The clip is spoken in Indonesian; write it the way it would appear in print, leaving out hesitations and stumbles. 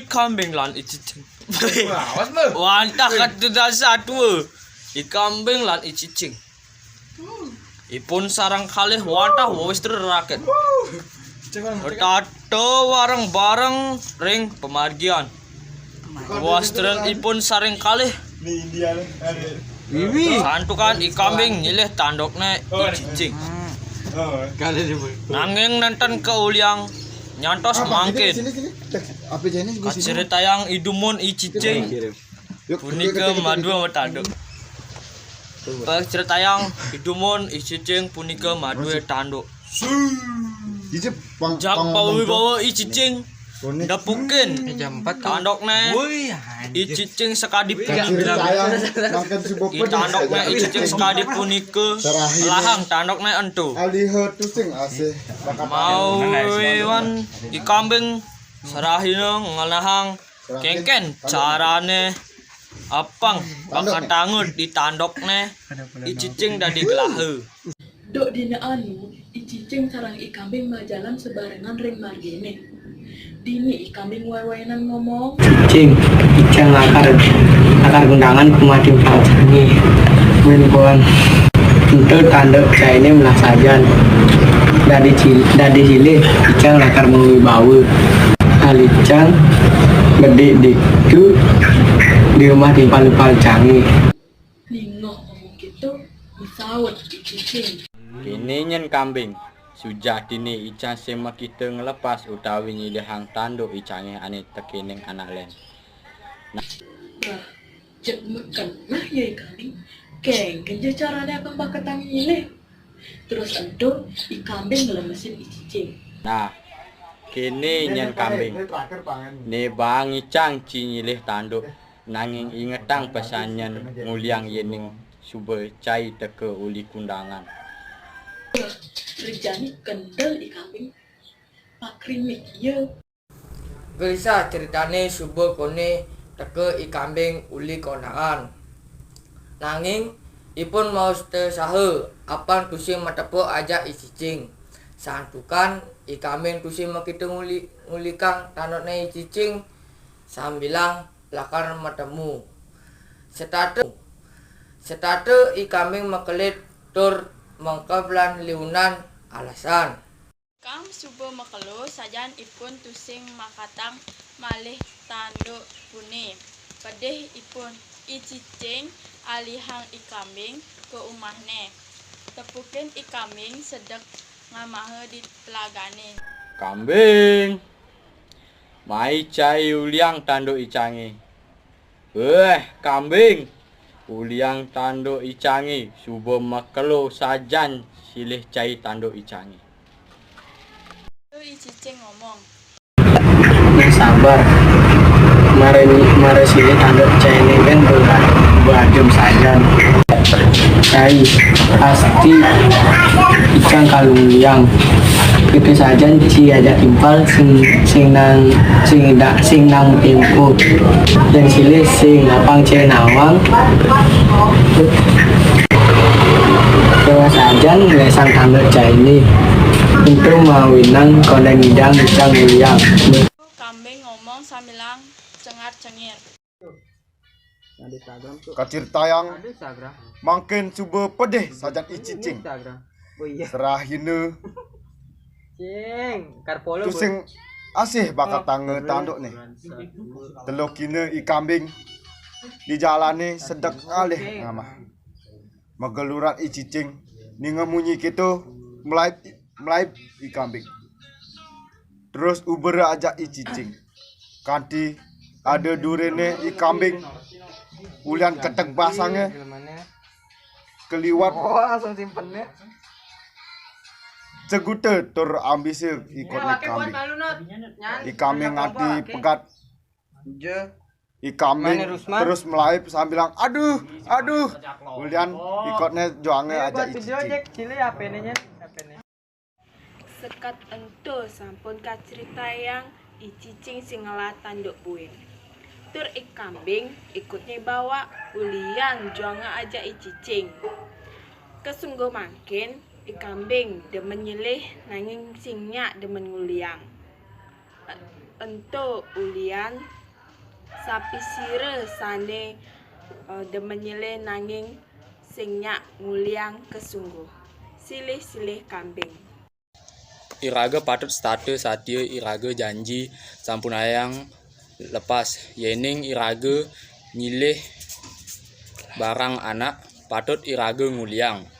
Kambing lan icicing. Awas mah. Wantah katuda satu. Kambing lan icicing. Ipun sarang kalih wantah wis raket. Tato bareng-bareng ring pemargian. Wastren ipun saring kalih. Santukan kambing nyilih tandukne icicing. Nanging nenten keuliang nyantos mangkin. Ceritayang idumun icicing punika madu tanduk. Ceritayang idumun icicing punika madu tanduk. Jak bawa icicing dapukin tandukne icicing sekadip tandukne icicing sekadip punika lahang tandukne entu mau wan kambing sarahina ngalahang kengken carane apang bakatangut di tandukne icicing dadi gelahe. Dok dina anu, icicing sarang ikambing majalan sebarengan ring margene. Dini ikambing wai-wainan ngomong. Cicing, icang akar gundangan kumatin palcangi. Menbuang untuk tanduk saya ini melah sajan. Dadi silih, icang lakar mengibawu. Alicang gede itu di rumah timpal canggih. Ningok ngomong gitu, misawet icicing. Kini nyen kambing sujah dini icang sema kita ngelepas utawi nyilihang tanduk icange ane tekening anak len. Bah, cek meken nah ya ikambing. Keng kenja caranya akan bakatang nyilih. Terus entu ikambing ngelemesin icicing. Nah, kini nyen kambing. Ne bang icang cinyilih tanduk nanging ingetang pesanyen nguliang yening suber cai teke uli kundangan. Rejani kendel ikambing pakrimik ye. Gelisah ceritane subuh kone teke ikambing uli kondangan. Nanging ipun mau sahe apan kusing matepo aja icicing. Santukan ikambing kusing makitu ngulikang tandukne icicing sambilang lakar matemu. Setate ikambing makelit tur mengkablan liunan alasan. Kam subuh makelo sajan ipun tusing makatang malih tanduk pune. Pedih ipun icicing alihang ikambing ke umahne. Tepukin ikambing sedek ngamahe di telagane. Kambing mai cai uliang tanduk icangi. Kambing uliang tanduk icangi subuh makelo sajan silih cai tanduk icangi. Icicing ngomong. Nah sabar. Mare silih tanduk cai ini kan berajum sajan. Cai pasti ikan kalung liang. Itu saja si aja timpal sing nang tempo yang silih sing lapang cenawang dewa sajan lesang tanduk ini untuk mawinang koneng hidang ikan liang. Kambing ngomong sambilang cengar-cengir. Kaciritayang makin cuba pedih sajan icicing. Serahina tu sing asih bakat tangan tanduk nih. Teluk kina ikambing di jalane sedek alih ngamah. Mageluran icicing ni ngemunyi gitu melai ikambing. Terus uber aja icicing. Kanti ada durene ikambing ulian ketek basangnya keliwat. Oh, langsung simpennya. Segute tur ambisi ikut ikambing. Ikambing ngati pegat. Ikambing terus melai sambilang aduh. Ulian ikutnya juangnya aja icicing. Sekat ento sampun kaceritayang icicing singela tanduk buin. Tur ikambing ikutnya bawa ulian juanga aja icicing. Kesungguh makin ikambing demen nyilih nanging singnya demen nguliang. ento ulian sapi sire sane demenyile nanging sing nyak nguliang kesungguh. Silih-silih kambing. Iraga patut state satia iraga janji sampunayang lepas yening iraga nyilih barang anak patut iraga nguliang.